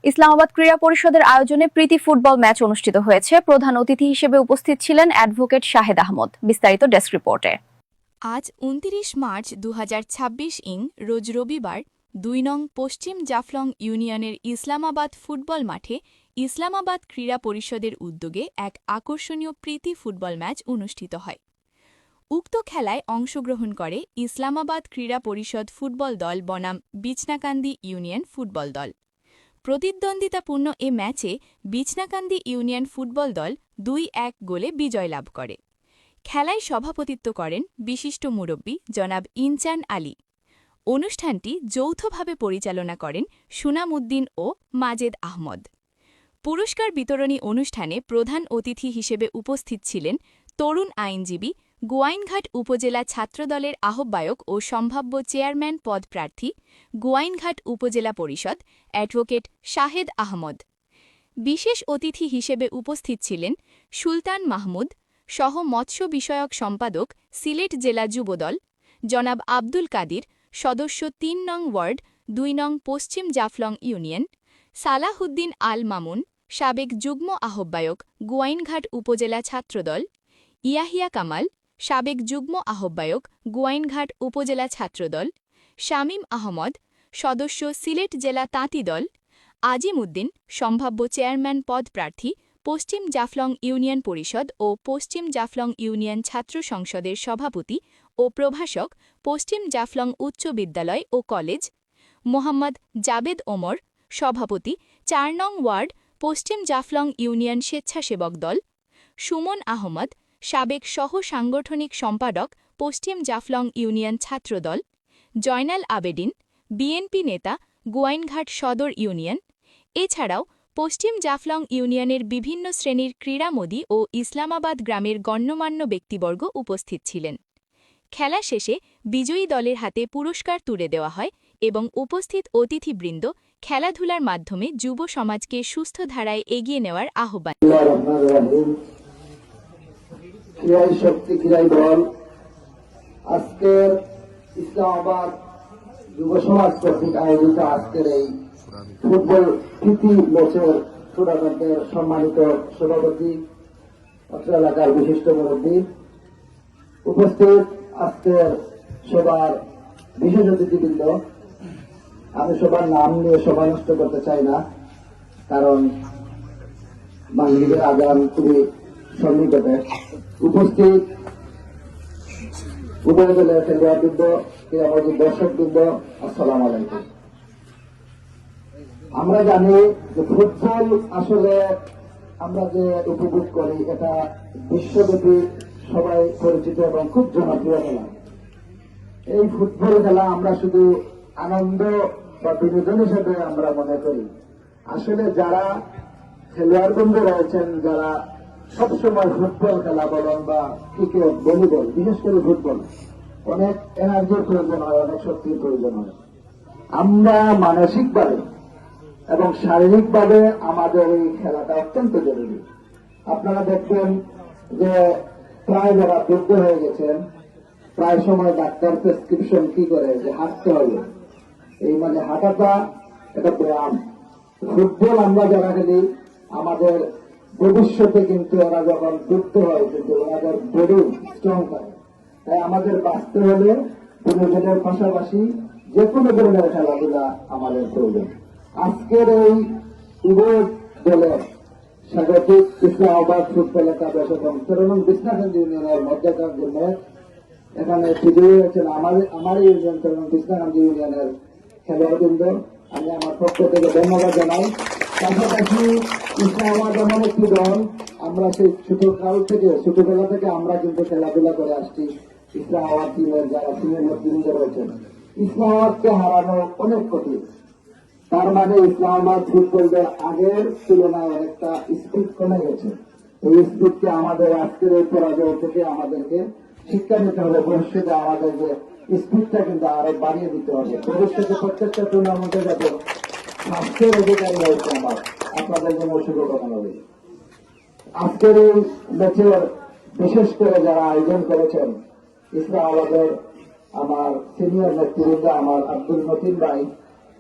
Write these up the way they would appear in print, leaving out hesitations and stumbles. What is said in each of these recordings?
ইসলামাবাদ ক্রীড়া পরিষদের আয়োজনে প্রীতি ফুটবল ম্যাচ অনুষ্ঠিত হয়েছে। প্রধান অতিথি হিসেবে উপস্থিত ছিলেন অ্যাডভোকেট শাহেদ আহমদ। বিস্তারিত ডেস্ক রিপোর্টে। আজ ২৯ মার্চ ২০২৬ রোজ রবিবার ২ নং পশ্চিম জাফলং ইউনিয়নের ইসলামাবাদ ফুটবল মাঠে ইসলামাবাদ ক্রীড়া পরিষদের উদ্যোগে এক আকর্ষণীয় প্রীতি ফুটবল ম্যাচ অনুষ্ঠিত হয়। উক্ত খেলায় অংশগ্রহণ করে ইসলামাবাদ ক্রীড়া পরিষদ ফুটবল দল বনাম বিছনাকান্দি ইউনিয়ন ফুটবল দল। প্রতিদ্বন্দ্বিতাপূর্ণ এ ম্যাচে বিছনাকান্দি ইউনিয়ন ফুটবল দল ২-১ গোলে বিজয় লাভ করে। খেলায় সভাপতিত্ব করেন বিশিষ্ট মুরব্বী জনাব ইনচান আলী। অনুষ্ঠানটি যৌথভাবে পরিচালনা করেন সুনাম উদ্দিন ও মাজেদ আহমদ। পুরস্কার বিতরণী অনুষ্ঠানে প্রধান অতিথি হিসেবে উপস্থিত ছিলেন তরুণ আইনজীবী, গোয়াইনঘাট উপজেলা ছাত্রদলের আহ্বায়ক ও সম্ভাব্য চেয়ারম্যান পদপ্রার্থী, গোয়াইনঘাট উপজেলা পরিষদ অ্যাডভোকেট শাহেদ আহমদ। বিশেষ অতিথি হিসেবে উপস্থিত ছিলেন সুলতান মাহমুদ সহ মৎস্য বিষয়ক সম্পাদক, সিলেট জেলা যুবদল, জনাব আব্দুল কাদির, সদস্য ৩ নং ওয়ার্ড ২ নং পশ্চিম জাফলং ইউনিয়ন, সালাহুদ্দিন আল মামুন, সাবেক যুগ্ম আহ্বায়ক, গোয়াইনঘাট উপজেলা ছাত্রদল, ইয়াহিয়া কামাল, সাবেক যুগ্ম আহ্বায়ক, গোয়াইনঘাট উপজেলা ছাত্রদল, শামীম আহমদ, সদস্য, সিলেট জেলা তাঁতি দল, আজিম উদ্দিন, সম্ভাব্য চেয়ারম্যান পদপ্রার্থী, পশ্চিম জাফলং ইউনিয়ন পরিষদ ও পশ্চিম জাফলং ইউনিয়ন ছাত্র সংসদের সভাপতি ও প্রভাষক, পশ্চিম জাফলং উচ্চ বিদ্যালয় ও কলেজ, মোহাম্মদ জাবেদ ওমর, সভাপতি, ৪ নং ওয়ার্ড পশ্চিম জাফলং ইউনিয়ন স্বেচ্ছাসেবক দল, সুমন আহমদ, সাবেক সহ সাংগঠনিক সম্পাদক, পশ্চিম জাফলং ইউনিয়ন ছাত্রদল, জয়নাল আবেদিন, বিএনপি নেতা, গোয়াইনঘাট সদর ইউনিয়ন। এছাড়াও পশ্চিম জাফলং ইউনিয়নের বিভিন্ন শ্রেণীর ক্রীড়ামোদী ও ইসলামাবাদ গ্রামের গণ্যমান্য ব্যক্তিবর্গ উপস্থিত ছিলেন। খেলা শেষে বিজয়ী দলের হাতে পুরস্কার তুলে দেওয়া হয় এবং উপস্থিত অতিথিবৃন্দ খেলাধুলার মাধ্যমে যুব সমাজকে সুস্থ ধারায় এগিয়ে নেওয়ার আহ্বান। আজকের ইসলামাবাদ যুব সমাজ কর্তৃক আয়োজিত আজকের এই ফুটবল প্রীতি ম্যাচের টুর্নামেন্টের সম্মানিত সভাপতি, অত্র এলাকার বিশিষ্ট মুরব্বী, উপস্থিত আজকের সবার বিশেষ অতিথিবৃন্দ। আমি সবার নাম নিয়ে সময় নষ্ট করতে চাই না, কারণ মাগরিবের আযান খুবই সন্নিকটে। উপস্থিত উভয় দলের খেলোয়াড়বৃন্দ, ক্রীড়ামোদী দর্শকবৃন্দ, আসসালামু আলাইকুম। আমরা জানি যে ফুটবল আসলে আমরা যে উপভোগ করি এটা বিশ্বব্যাপী সবাই পরিচিত এবং খুব জনপ্রিয় খেলা। এই ফুটবল খেলা আমরা শুধু আনন্দ বা বিনোদন হিসেবে আমরা মনে করি। আসলে যারা খেলোয়াড়বৃন্দ রয়েছেন, যারা সবসময় ফুটবল খেলা বলেন বা ক্রিকেট, ভলিবল, বিশেষ করে ফুটবল, অনেক এনার্জির প্রয়োজন হয়, অনেক শক্তির প্রয়োজন হয়। আমরা মানসিকভাবে এবং শারীরিকভাবে আমাদের এই খেলাটা অত্যন্ত জরুরি। আপনারা দেখবেন যে প্রায় যারা বৃদ্ধ হয়ে গেছেন, প্রায় সময় ডাক্তার প্রেসক্রিপশন কি করে যে হাঁটতে হবে, এই মানে হাঁটাটা এটা ব্যায়াম। ফুটবল আমরা যারা খেলি আমাদের ভবিষ্যতে কিন্তু ওরা যখন বৃদ্ধ হয় কিন্তু ওনাদের বডি স্ট্রং হয়। তাই আমাদের বাঁচতে হলে বিনোদনের পাশাপাশি যে কোনো ধরনের খেলাধুলা আমাদের প্রয়োজন। আজকের এই উভয় দলের স্বাগতিক ইসলামাবাদ ফুটবল একাদশ এবং ১৩ নং বিছনাকান্দি ইউনিয়নের মধ্যকার জন্য এখানে বিজয়ী হয়েছেন আমার ইউনিয়ন ১৩ নং বিছনাকান্দি ইউনিয়নের খেলোয়াড়বৃন্দ। আমি আমার পক্ষ থেকে ধন্যবাদ জানাই। পাশাপাশি ইসলামাবাদ এমন একটি দল, আমরা সেই ছোটবেলা থেকে আমরা কিন্তু খেলাধুলা করে আসছি। ইসলামাবাদ টিমের যারা সিনিয়র নেতৃবৃন্দ রয়েছেন, ইসলামাবাদকে হারানো অনেক কঠিন। তার মানে ইসলামাবাদ ফুটবলদের আগের তুলনায় অনেকটা স্পিড কমে গেছে। এই স্পিডকে আমাদের আজকের এই পরাজয় থেকে আমাদেরকে শিক্ষা নিতে হবে। ভবিষ্যতে আমাদের যে স্পিডটা কিন্তু আরো বাড়িয়ে দিতে হবে। ভবিষ্যতে প্রত্যেকটা টুর্নামেন্টে যাতে স্বাস্থ্যের অধিকারী রয়েছে আমার, আপনাদের জন্য শুভকামনা রইল। আজকের এই ম্যাচের বিশেষ করে যারা আয়োজন করেছেন, ইসলামাবাদের আমার সিনিয়র নেতৃবৃন্দ, আমার আব্দুল মতিন ভাই,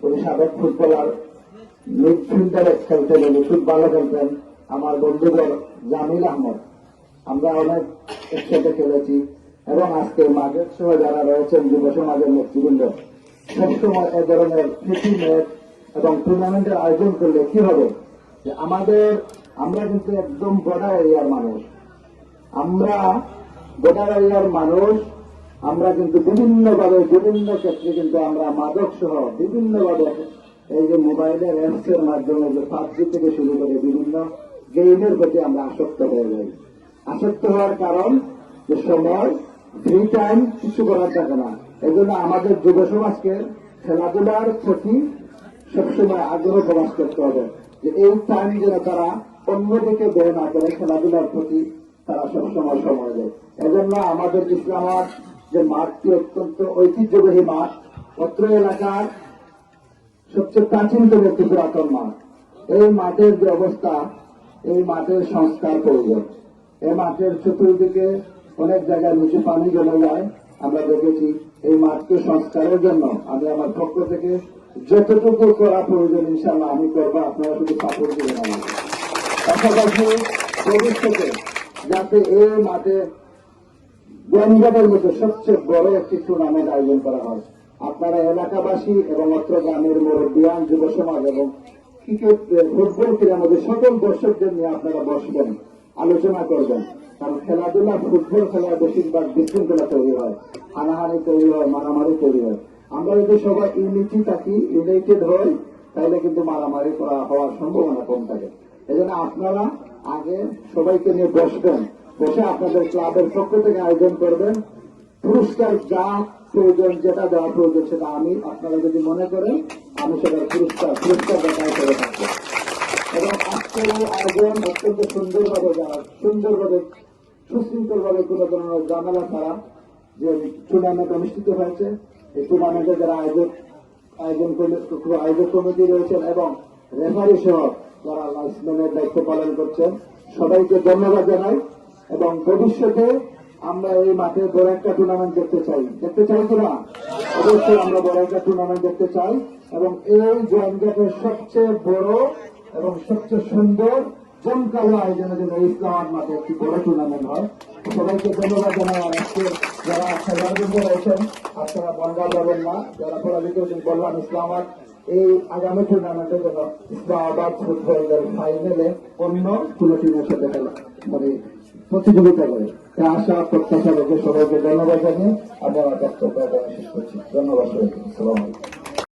উনি সাবেক ফুটবলার, মিডফিল্ডারে খেলতেন, উনি খুব ভালো খেলতেন। আমার বন্ধুবর জামিল আহমদ, আমরা অনেক একসাথে খেলেছি এবং আজকে মাঝের সহ যারা রয়েছেন যুব সমাজের নেতৃবৃন্দ, সবসময় এ ধরনের প্রীতি ম্যাচ এবং টুর্নামেন্টের আয়োজন করলে কি হবে যে আমরা কিন্তু একদম বর্ডার এরিয়ার মানুষ, আমরা কিন্তু বিভিন্ন ক্ষেত্রে কিন্তু আমরা মাদক সহ বিভিন্নভাবে এই যে মোবাইলের অ্যাপস এর মাধ্যমে যে পাবজি থেকে শুরু করে বিভিন্ন গেমের প্রতি আমরা আসক্ত হয়ে যাই। আসক্ত হওয়ার কারণ যে সময় ফ্রি টাইম কিছু করার থাকে না। এই জন্য আমাদের যুব সমাজকে খেলাধুলার প্রতি সবসময় আগ্রহ প্রকাশ করতে হবে যে এই টাইম যেন তারা অন্যদিকে ব্যয় না করে খেলাধুলার প্রতি তারা সবসময় সময় দেয়। এজন্য আমাদের ইসলামাবাদ যে মাঠটি অত্যন্ত ঐতিহ্যবাহী মাঠ, অত্র এলাকার সবচেয়ে প্রাচীনতম একটি পুরাতন মাঠ। এই মাঠের যে অবস্থা, এই মাঠের সংস্কার প্রয়োজন। এই মাঠের চতুর্দিকে অনেক জায়গায় নিচে পানি জমে যায়, আমরা দেখেছি। এই মাঠকে সংস্কারের জন্য আমি আমার পক্ষ থেকে যতটুকু করা প্রয়োজন ইনশাআল্লাহ আমি করবো, আপনারা শুধু সাপোর্ট দিবেন আমাকে। পাশাপাশি ভবিষ্যতে যাতে এই মাঠে গঞ্জামের মতো সবচেয়ে বড় একটি টুর্নামেন্ট আয়োজন করা হয়, আপনারা এলাকাবাসী এবং অত্র গ্রামের মুরব্বিয়ান, যুব সমাজ এবং ক্রিকেট ফুটবল ক্রীড়ার মধ্যে সকল দর্শকদের নিয়ে আপনারা বসবেন, আলোচনা করবেন। কারণ খেলাধুলা, ফুটবল খেলায় বেশিরভাগ বিশৃঙ্খলা তৈরি হয়, হানাহানি তৈরি হয়, মারামারি তৈরি হয়। আমরা যদি সবাই ইউনাইটেড হই, তাহলে কিন্তু মারামারি হওয়ার সম্ভাবনা কম থাকে। এই জন্য আপনারা আগে সবাইকে নিয়ে বসবেন, বসে আপনাদের ক্লাবের পক্ষ থেকে আয়োজন করবেন। পুরস্কার যা প্রয়োজন, যেটা দেওয়া প্রয়োজন সেটা আমি, আপনারা যদি মনে করেন, আমি সেটার পুরস্কার দেখায় করে থাকবো। এবং আজকের এই আয়োজন অত্যন্ত সুন্দরভাবে সুশৃঙ্খলভাবে কোনো ধরনের ঝামেলা ছাড়া যে টুর্নামেন্ট অনুষ্ঠিত হয়েছে, এই টুর্নামেন্টে যারা আয়োজক কমিটি রয়েছেন এবং রেফারি সহ যারা লাইসম্যানের দায়িত্ব পালন করছেন, সবাইকে ধন্যবাদ জানাই। এবং ভবিষ্যতে আমরা এই মাঠে বড় একটা টুর্নামেন্ট দেখতে চাই কিনা? অবশ্যই আমরা বড় একটা টুর্নামেন্ট দেখতে চাই। এবং এই জয়েন্টের সবচেয়ে বড় এবং সবচেয়ে সুন্দর জমকালো আয়োজনের জন্য ইসলামাবাদ মাঠে একটি বড় টুর্নামেন্ট হয়। সবাইকে ধন্যবাদ জানাই। আর আজকে যারা খেলোয়াড়বৃন্দ রয়েছেন, আপনারা বনগা যাবেন না, যারা পরাজিত হয়েছেন বললাম ইসলামাবাদ এই আগামী টুর্নামেন্টের জন্য ইসলামাবাদ ফুটবলের ফাইনালে অন্য কোন টিমের সাথে প্রতিযোগিতা করে আশা প্রত্যাশা রেখে সবাইকে ধন্যবাদ জানিয়ে আমরা বক্তব্য শেষ করছি। ধন্যবাদ সবাইকে। আসসালামু আলাইকুম।